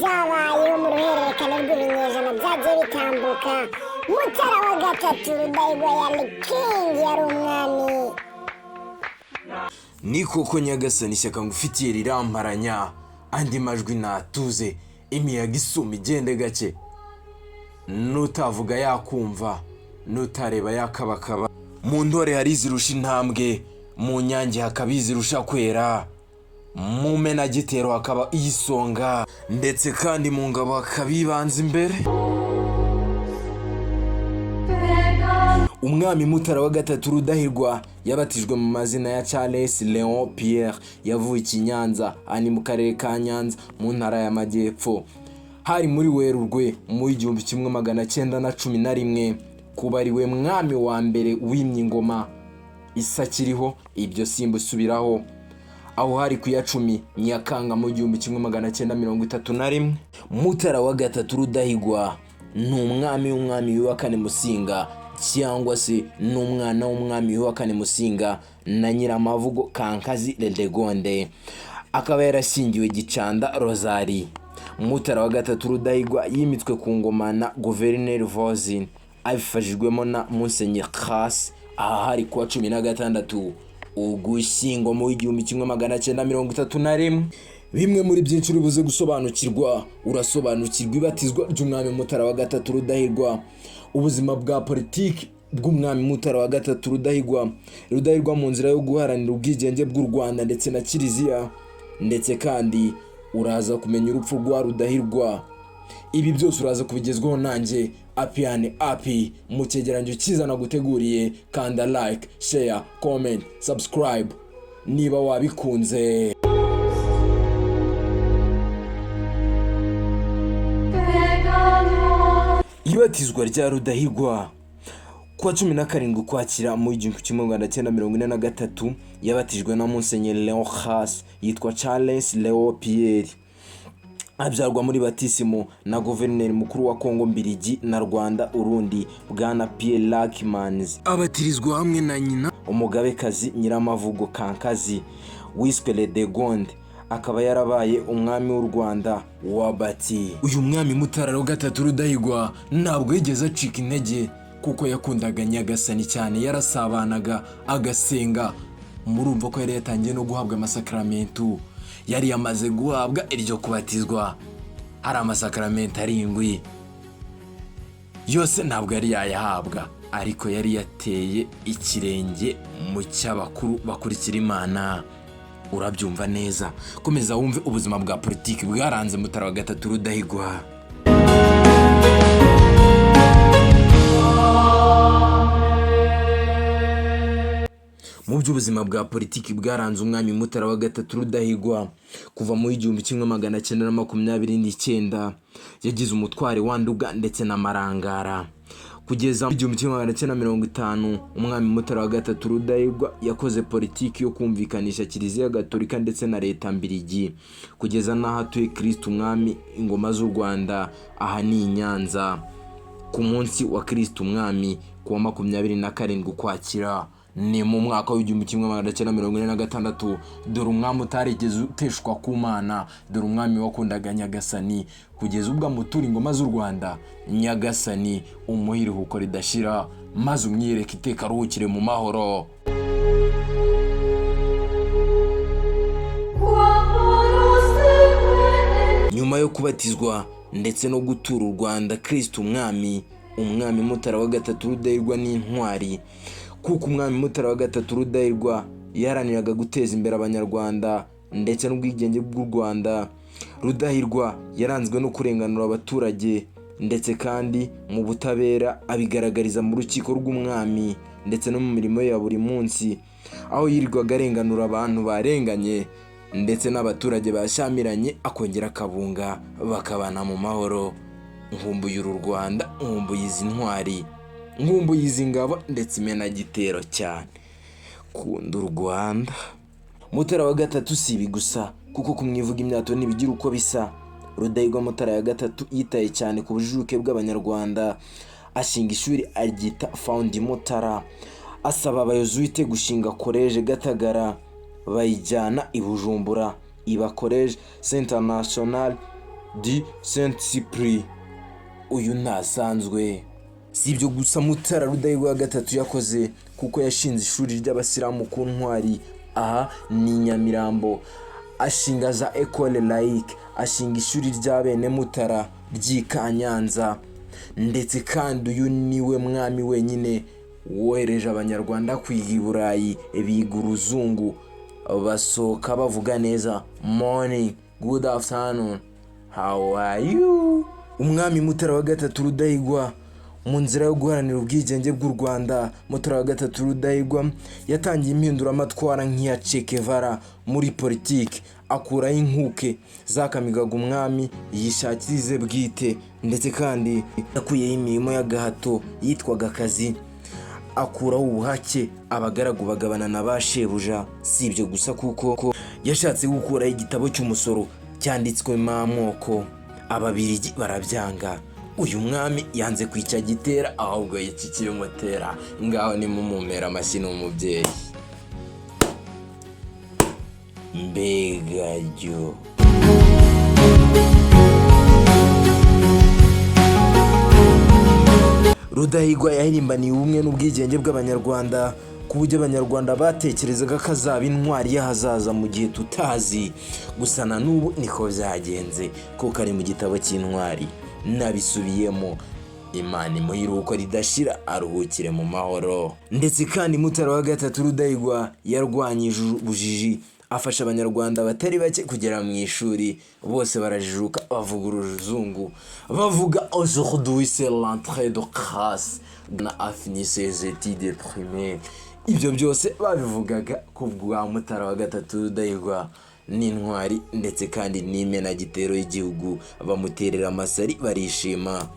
byabayeho mu ruhererekane rw'ibinyejana byagiye bitambuka. Mutara wa gatatu Rudahigwa yari king, yari umwami. Ni koko nyagasani, ishyaka ngufitiye riramparanya, andi majwi natuze, imiyaga isuma igende gake, nutavuga yakumva, nutareba yakabakaba. Mu ntore hari izirusha intambwe, mu nyange hakaba izirusha kwera, mu menagitero hakaba iyisonga, ndetse kandi mu ngabo hakaba ibanza imbere. Umwami Mutara wa gatatu Rudahigwa yabatijwe mu mazina ya Charles Léon Pierre, yavukiye i Nyanza, ani mu karere ka Nyanza mu ntara y'Amajyepfo. Hari muri Werurwe mu 1911 kuba ariwe mwami wa mbere wimye ingoma isakiriho, ibyo simbusubiraho. Aho hari ku ya 10 Nyakanga mu 1931. Mutara wa gatatu Rudahigwa ni umwami wa kane Musinga, cyangwa se n'umwana w'umwami wa kane Musinga na Nyiramavugo Kankazi Ledegonde, akaba yarashingiwe Gicanda Rosari. Mutara wa gatatu Rudahigwa yimitswe ku ngoma na Guverineri Vozin, abifashijwemo na Musenyeri Khas, aha hari ku wa 16 Ugushyingo mu 1931. Bimwe muri byinshi ubuze gusobanukirwa, urasobanukirwa ibatizwa ry'umwami Mutara wa gatatu Rudahigwa, ubuzima bwa politiki bw'umwami Mutara wa gatatu Rudahigwa mu nzira yo guharanira ubwigenge bw'u Rwanda ndetse na Kiliziya, ndetse kandi uraza kumenya urupfu rwa Rudahigwa. Ibi byose uraza kubigezwaho nanjye Api mu cyegeranyo kizana guteguriye. Kanda like, share, comment, subscribe niba wabikunze. Ibatizwa rya Rudahigwa kwa 17 Ukwakira mu 1943 yabatijwe na Musenyeri Léon Khas, yitwa Charles Léon Pierre. Abyarwa muri batisimo na Guverineri mukuru wa Kongo Mbirigi na Rwanda Urundi, Bwana Pierre Lachmans. Abatirizwa hamwe na nyina umugabekazi Nyiramavugo Kankazi wiswe Ledegonde, akaba yarabaye umwami w'u Rwanda wa Bati. Uyu mwami Mutara wa gatatu Rudahigwa ntabwo yigeze acika intege, kuko yakundaga nyagasani cyane, yarasabanaga agasenga. Murumva ko yari yatangiye no guhabwa amasakramentu, yari yamaze guhabwa iryo kubatizwa. Hari amasakramentu 7 yose ntabwo yari yayahabwa, ariko yari yateye ikirenge mu cy'abakuru bakurikira Imana. Urabyumva neza, komeza wumve ubuzima bwa politiki bwaranze Mutara wa gatatu Rudahigwa. Mu by'ubuzima bwa politiki bwaranze umwami Mutara wa gatatu Rudahigwa, kuva mu 1929 yagize umutware wa Nduga ndetse na Marangara. Kugeza mu 1950 umwami Mutara wa gatatu Rudahigwa yakoze politiki yo kumvikanisha Kiliziya Gatolika ndetse na leta Mbirigi, kugeza n'aho atuye Kristo umwami ingoma z'u Rwanda, aha ni i Nyanza, ku munsi wa Kristo umwami ku wa 27 Ukwakira. Ni mu mwaka wa 1946. Dore umwami utarigeze uteshwa ku Mana, dore umwami wakundaga nyagasani, kugeza ubwo amutura ingoma z'u Rwanda. Nyagasani umuhiruhuko ridashira, maze umwiyereke iteka aruhukire mu mahoro. Nyuma yo kubatizwa ndetse no gutura u Rwanda Kristo umwami Mutara wa gatatu Rudahigwa ni intwari, kuko umwami Mutara wa gatatu Rudahigwa yaharaniraga guteza imbere abanyarwanda ndetse n'ubwigenge bw'u Rwanda. Rudahigwa yaranzwe no kurenganura abaturage, ndetse kandi mu butabera abigaragariza mu rukiko rw'umwami ndetse no mu mirimo ya buri munsi, aho yirirwaga arenganura abantu barenganye ndetse n'abaturage bashamiranye, akongera akabunga bakabana mu mahoro. Nkumbuye uru Rwanda, nkumbuye izi ntwari, nkumbuye izi ngabo ndetse imenagitero cyane. Kunda u Rwanda. Mutara wa gatatu si ibi gusa, kuko kumwivuga imyato ntibigira uko bisa. Rudahigwa Mutara ya gatatu yitaye cyane ku bujijuke bw'abanyarwanda, ashinga ishuri aryita Found Mutara, asaba abayozuite gushinga College Gatagara, bayijyana i Bujumbura, iba College Saint National di Saint-Cyprien. Uyu ntasanzwe. Si ibyo gusa Mutara Rudahigwa wa gatatu yakoze, kuko yashinze ishuri ry'abasilamu ku Ntwari, aha ni Nyamirambo. Ashinga za Ecole Laïque, ashinga ishuri rya bene Mutara ry'i Kanyanza. Ndetse kandi uyu niwe mwami wenyine wohereje abanyarwanda kwiga i Burayi, biga uruzungu, basohoka bavuga neza morning, good afternoon, how are you. Umwami Mutara wa gatatu Rudahigwa mu nzira yo guharanira ubwigenge bw'u Rwanda, Mutara wa gatatu Rudahigwa yatangiye impinduramatwara nk'iya Che Guevara muri politiki, akuraho inkuke zakamigaga umwami yishakirize bwite, ndetse kandi yakuyeho imirimo y'agahato yitwaga akazi, akuraho ubuhake, abagaragu bagabana na ba shebuja. Si ibyo gusa, kuko yashatse gukuraho igitabo cy'umusoro cyanditswemo amoko, Ababiligi barabyanga. Uyu mwami yanze kwica gitera, ahubwo yikikiye umutera. Ngaho ni mumumera amashyi n'umubyeyi. Mbega ryo. Rudahigwa yahirimbaniye ubumwe n'ubwigenge bw'abanyarwanda, ku buryo abanyarwanda batekerezaga ko azaba intwari y'ahazaza mu gihe tutazi. Gusa na n'ubu niko byagenze, kuko ari mu gitabo cy'intwari. Nabisubiyemo, Imana imuhe iruhuko ridashira, aruhukire mu mahoro. Ndetse kandi Mutara wa gatatu Rudahigwa yarwanyije ubujiji, afasha abanyarwanda batari bake kugera mu ishuri. Bose barajijuka, bavuga uruzungu, bavuga aujourd'hui c'est l'entrée de classe, na afini ses études primaires. Ibyo byose babivugaga ku bwa Mutara wa gatatu Rudahigwa n'intwari, ndetse kandi n'imenagitero y'igihugu, bamuterera amasari barishima.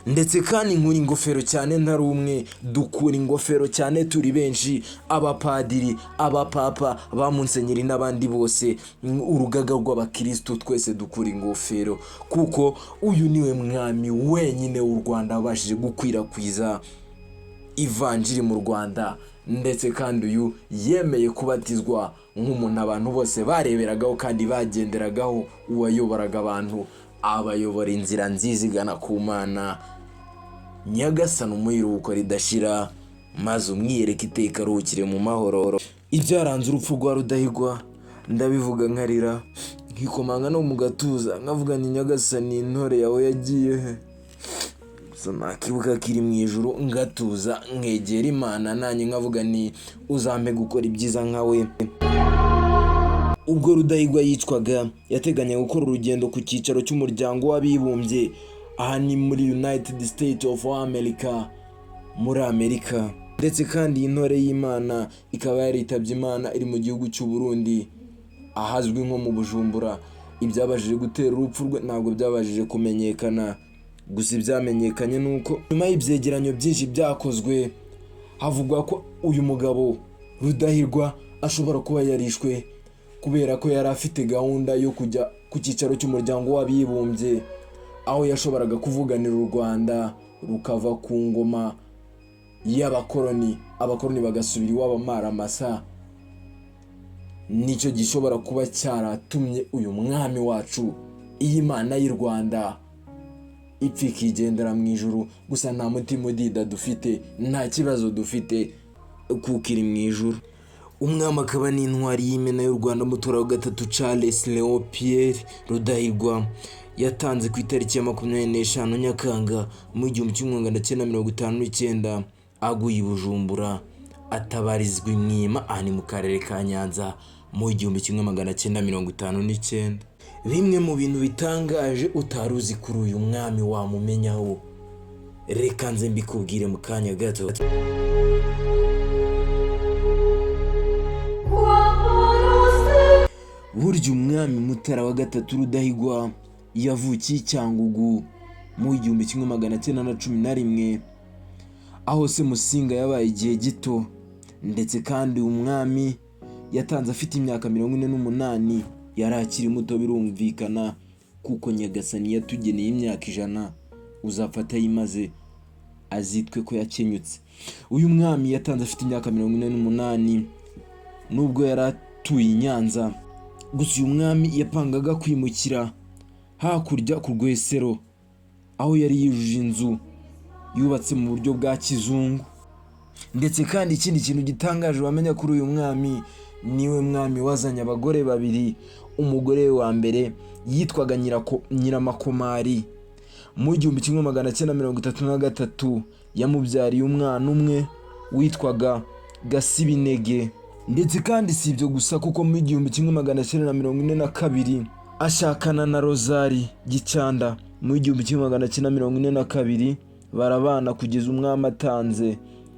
Ndetse kandi nkura ingofero cyane ntari umwe, dukura ingofero cyane turi benshi, abapadiri, abapapa, ba Musenyeri n'abandi bose, urugaga rw'abakristo, twese dukura ingofero, kuko uyu niwe mwami wenyine w'u Rwanda wabashije gukwirakwiza ivanjiri mu Rwanda. Ndetse kandi uyu yemeye kubatizwa nk'umuntu abantu bose bareberagaho kandi bagenderagaho, uwayoboraga abantu, abayobora inzira nziza igana ku Mana. Nyagasani umuhe iruhuko ridashira, maze umwiyereke iteka aruhukire mu mahoro. Ibyaranze urupfu rwa Rudahigwa ndabivuga nkarira, nkikomanga no mu gatuza, nkavuga ni Nyagasani, intore yawe yagiye he? Nakibuka kiri mu ijuru, ngatuza nkegera Imana, nanjye nkavuga ni uzampe gukora ibyiza nkawe. Ubwo Rudahigwa yicwaga, yateganya gukora urugendo ku cyicaro cy'umuryango w'abibumbye, aha ni muri United States of America, muri Amerika. Ndetse kandi intore y'Imana ikaba yaritabye Imana, iri mu gihugu cy'u Burundi, ahazwi nko mu Bujumbura. Ibyabashije gutera urupfu rwe ntabwo byabashije kumenyekana, gusa ibyamenyekanye nuko nyuma y'ibyegeranyo byinshi byakozwe, havugwa ko uyu mugabo Rudahigwa ashobora kuba yarishwe kubera ko yari afite gahunda yo kujya ku cyicaro cy'umuryango w'abibumbye, aho yashoboraga kuvuganira u Rwanda rukava ku ngoma y'abakoloni, abakoloni bagasubira iwabo amaramasa. Nicyo gishobora kuba cyaratumye uyu mwami wacu, iyi Mana y'u Rwanda, ipfa ikigendera mu ijuru. Gusa nta mutima udida dufite, nta kibazo dufite, kuko iri mu ijuru. Umwami akaba n'intwari y'imena y'u Rwanda, Mutara wa gatatu Charles Léon Pierre Rudahigwa, yatanze ku itariki ya 25 Nyakanga mu 1959 aguye i Bujumbura, atabarizwa i Mwima, aha ni mu karere ka Nyanza, mu 1959. Bimwe mu bintu bitangaje utari uzi kuri uyu mwami wamumenyaho, reka nze mbikubwire mu kanya gato. Burya umwami Mutara wa gatatu Rudahigwa yavukiye i Cyangugu mu 1911, aho se Musinga yabaye igihe gito. Ndetse kandi umwami yatanze afite imyaka 48, yari akiri muto birumvikana, kuko Nyagasani yatugeneye imyaka 100, uzafata yimaze azitwe ko yakenyutse. Uyu mwami yatanze afite imyaka 48 nubwo yari atuye i Nyanza. Gusa uyu mwami yapangaga kwimukira hakurya ku Rwesero, aho yari yujuje inzu yubatse mu buryo bwa kizungu. Ndetse kandi ikindi kintu gitangaje wamenya kuri uyu mwami, niwe mwami wazanye abagore babiri. Umugore we wa mbere yitwaga Nyiramakomari. Mu 1933 yamubyariye umwana umwe witwaga Gasibinege. Ndetse kandi si ibyo gusa, kuko mu 1942 ashakana na Rozari Gicanda. Mu 1942 barabana kugeza umwami atanze.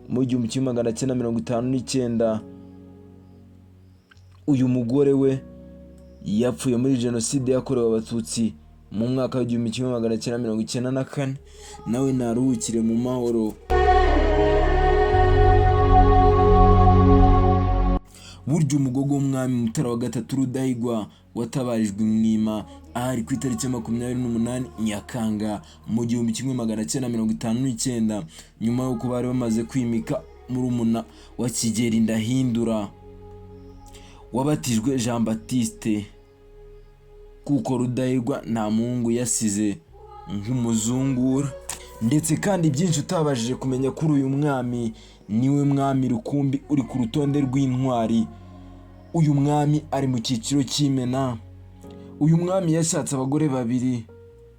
Mu 1959 uyu mugore we yapfuye muri jenoside yakorewe abatutsi mu mwaka wa 1994. nawe naruhukire mu mahoro. Burya umugogo w'umwami Mutara wa gatatu Rudahigwa watabarijwe Mwima ahari ku itariki 28 Nyakanga mu 1959, nyuma y'uko bari bamaze kwimika murumuna wa Kigeli Ndahindura wabatijwe Jean Baptiste, kuko Rudahigwa nta muhungu yasize nk'umuzungura. Ndetse kandi byinshi utabashije kumenya kuri uyu mwami, niwe mwami rukumbi uri ku rutonde rw'intwari. Uyu mwami ari mu cyiciro cy'imena. Uyu mwami yashatse abagore babiri.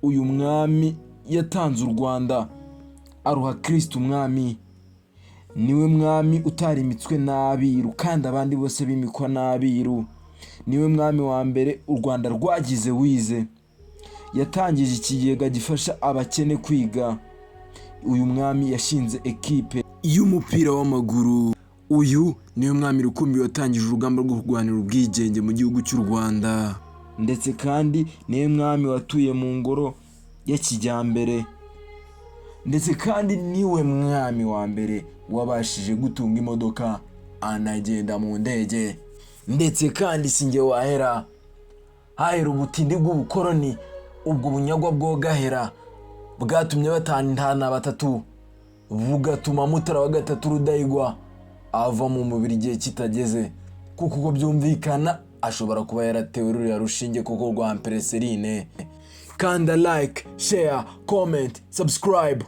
Uyu mwami yatanze u Rwanda aruha Kristo umwami. Niwe mwami utarimitswe n'abiru kandi abandi bose bimikwa n'abiru. Niwe mwami wa mbere u Rwanda rwagize wize. Yatangije ikigega gifasha abakene kwiga. Uyu mwami yashinze ekipe y'umupira w'amaguru. Uyu niwe mwami rukumbi watangije urugamba rwo kurwanira ubwigenge mu gihugu cy'u Rwanda. Ndetse kandi niwe mwami watuye mu ngoro ya kijyambere. Ndetse kandi niwe mwami wa mbere wabashije gutunga imodoka anagenda mu ndege. Ndetse kandi singe wahera hahera ubutindi bw'ubukoroni, ubwo bunyagwa bwogahera bwatumye batana intana batatu, bugatuma Mutara wa gatatu Rudahigwa ava mu mubiri igihe kitageze, kuko uko byumvikana ashobora kuba yaratewe ruriya rushinge kuko rwa Ampereserine. Kanda like, share, comment, subscribe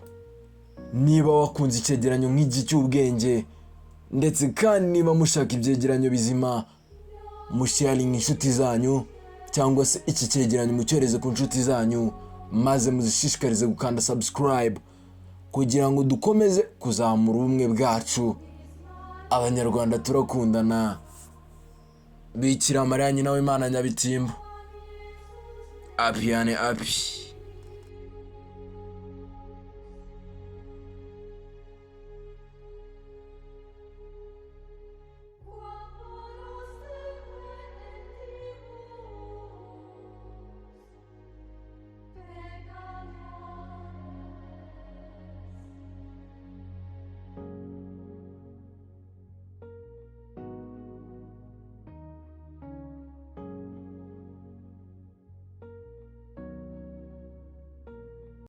niba wakunze icyegeranyo nk'iki cy'ubwenge. Ndetse kandi niba mushaka ibyegeranyo bizima, musharinga inshuti zanyu, cyangwa se iki cyegeranyo mucyoreze ku nshuti zanyu, maze muzishishikarize gukanda subscribe kugira ngo dukomeze kuzamura ubumwe bwacu. Abanyarwanda turakundana. Bikira Mariya nyina w'Imana Nyabitimbo. Apiane api.